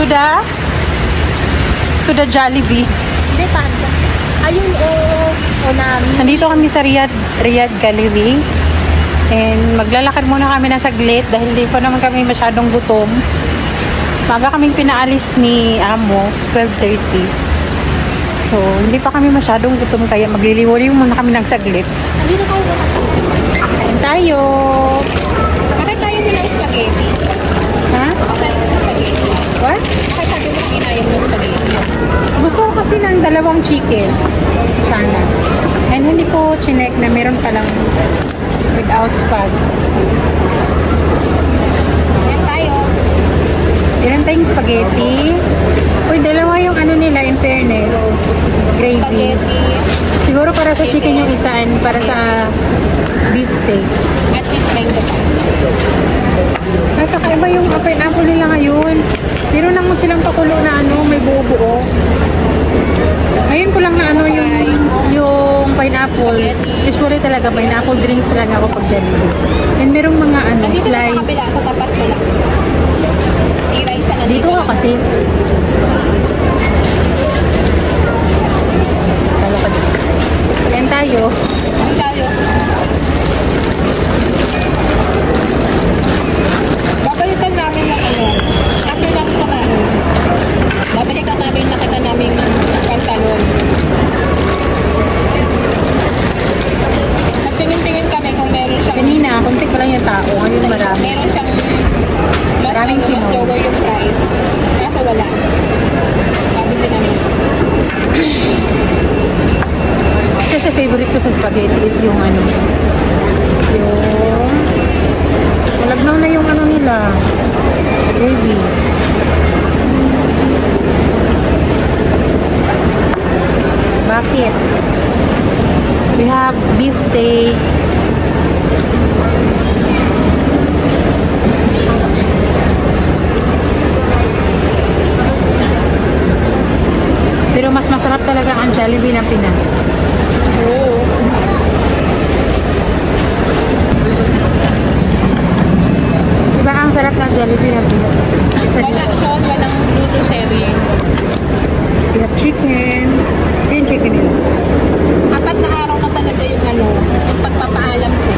to the Jollibee. Hindi, Panda. Ayun, namin. Nandito kami sa Riyadh Gallery. And maglalakad muna kami ng saglit dahil hindi pa naman kami masyadong gutom. Maga kaming pinaalis ni Amo, 12:30. So, hindi pa kami masyadong gutom kaya magliliwaliw muna kami ng saglit. Nandito tayo. Kain tayo! Bakit tayo nilang spaghetti? Ha? Bakit spaghetti? What? Bakit tayo nilang inayam ng spaghetti? Gusto ko kasi ng dalawang chicken. Sana. And hindi ko chinek na meron palang without spag. Ayan tayo. Meron tayong spaghetti. Uy, dalawa yung ano nila, in fairness. Gravy. Spaghetti. Siguro para sa chicken yung isa and para sa beef steak. At least mango pa. Ay, kakaiba yung pineapple nila ngayon. Meron naman silang pakulo na ano, may buo-buo. Ngayon ko lang na ano yung pineapple. Usually talaga pineapple drinks talaga ako pag Jollibee. And merong mga ano, Nandito na slice. sa kabila, sa tapat ko lang. Isa na Dito ka kasi. Talakad. Ayan tayo. Ayan tayo. Babalikan namin ng ano. After lang ito na. Babalikan namin nakita namin pantalon. Nagtingin-tingin kami kung meron siyang... Kanina, konti pa lang yung tao. Ngayon marami. Meron siyang... Maraming mas Pinoy. lower yung price. Kaso wala. Babili namin. Kasi favorite ko sa spaghetti is yung ano. Yung... Malagnaw na yung ano nila. Gravy. Bakit? We have beef steak. Pero mas masarap talaga ang Jollibee ng Pinas. Oo. Diba ang sarap ng Jollibee ng Pinas? Sa Wala dito. siya, walang luto serye. We have chicken. Yung chicken nila. 4 na araw na talaga yung ano, yung pagpapaalam ko.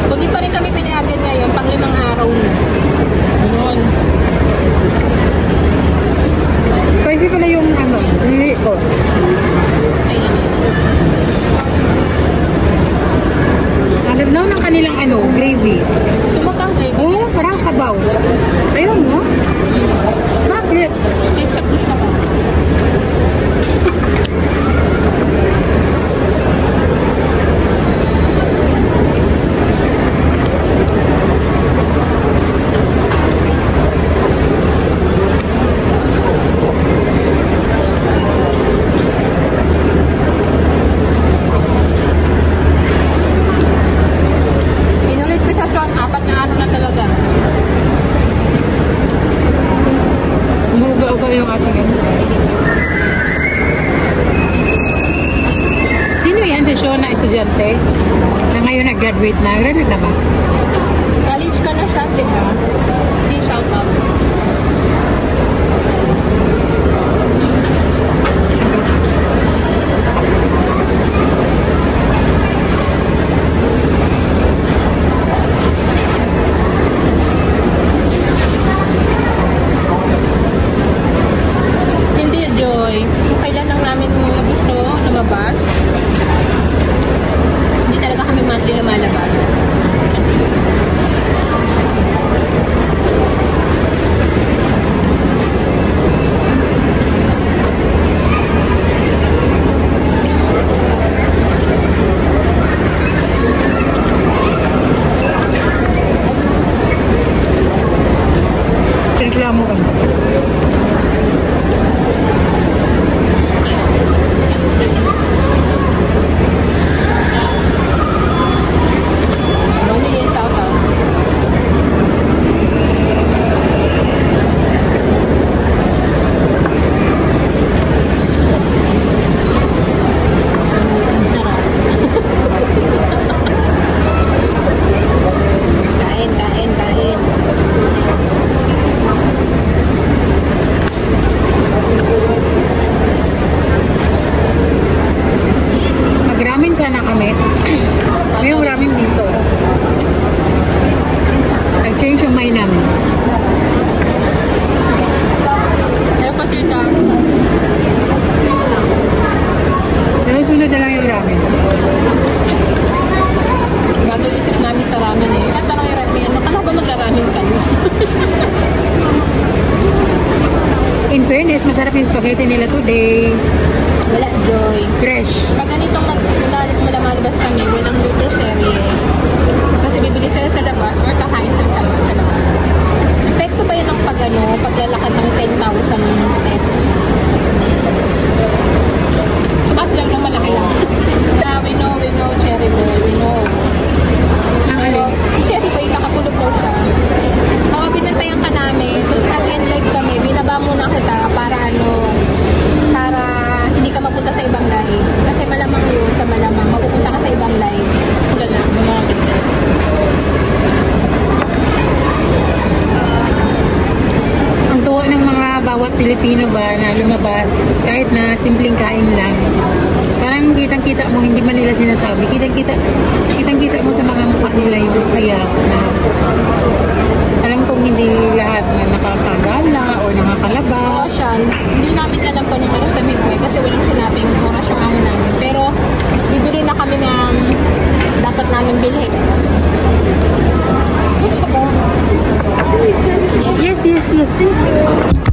Kung di pa rin kami pinayagan ngayon, pang 5 araw na. Yun. Spicy pala yung ano, nili ko. Ayun. Alabnaw ng kanilang ano, gravy. Tumapang gravy. Oh, parang sabaw. Ayun, no? Bakit? Tapos na ba? Inulit ko siya, Sean. 4 na araw na talaga. Umuga-uga yung ating ano. Sino yan si Sean na estudyante? Na ngayon nag-graduate na. Graduate na ba? College ka na siya, di ba? Si shout out. Hindi, Joy. Kailan lang namin gusto lumabas. Hindi talaga kami monthly lumalabas. Change yung mind namin. Ayaw pa tita. Pero sunod na lang yung ramen. Bago isip namin sa ramen eh. At tanong yung ramen, ano ka na ba mag-ramen ka? In fairness, masarap yung spaghetti nila today. Wala, Joy. Fresh. Pag ganitong malamalabas kami, walang luto serye. Kasi bibili sila sa labas or kakain sila sa labas. Epekto ba yun ang paglalakad ng 10,000 steps? Bakit lang kung malaki lang? We know, Cherry Boy, we know. Pero, si Cherry Boy, nakatulog daw siya. Mga binantayan ka namin, tapos nag-end live kami, binaba muna kita para hindi ka mapunta sa ibang live. Kasi malamang yun, sa malamang, mapupunta ka sa ibang live. Ganun na, Ang tuwa ng mga bawat Pilipino ba na lumabas, kahit na simpleng kain lang. Parang kitang-kita mo, hindi man nila sinasabi. Kitang-kita mo sa mga mukha nila yung saya na alam kong hindi lahat na nakakagala o nakakalabas. Oo, Sean, hindi namin alam kung anong oras kami uwi kasi walang sinabing oras yung amo namin. Pero, bibili na kami ng dapat namin bilhin. Yes.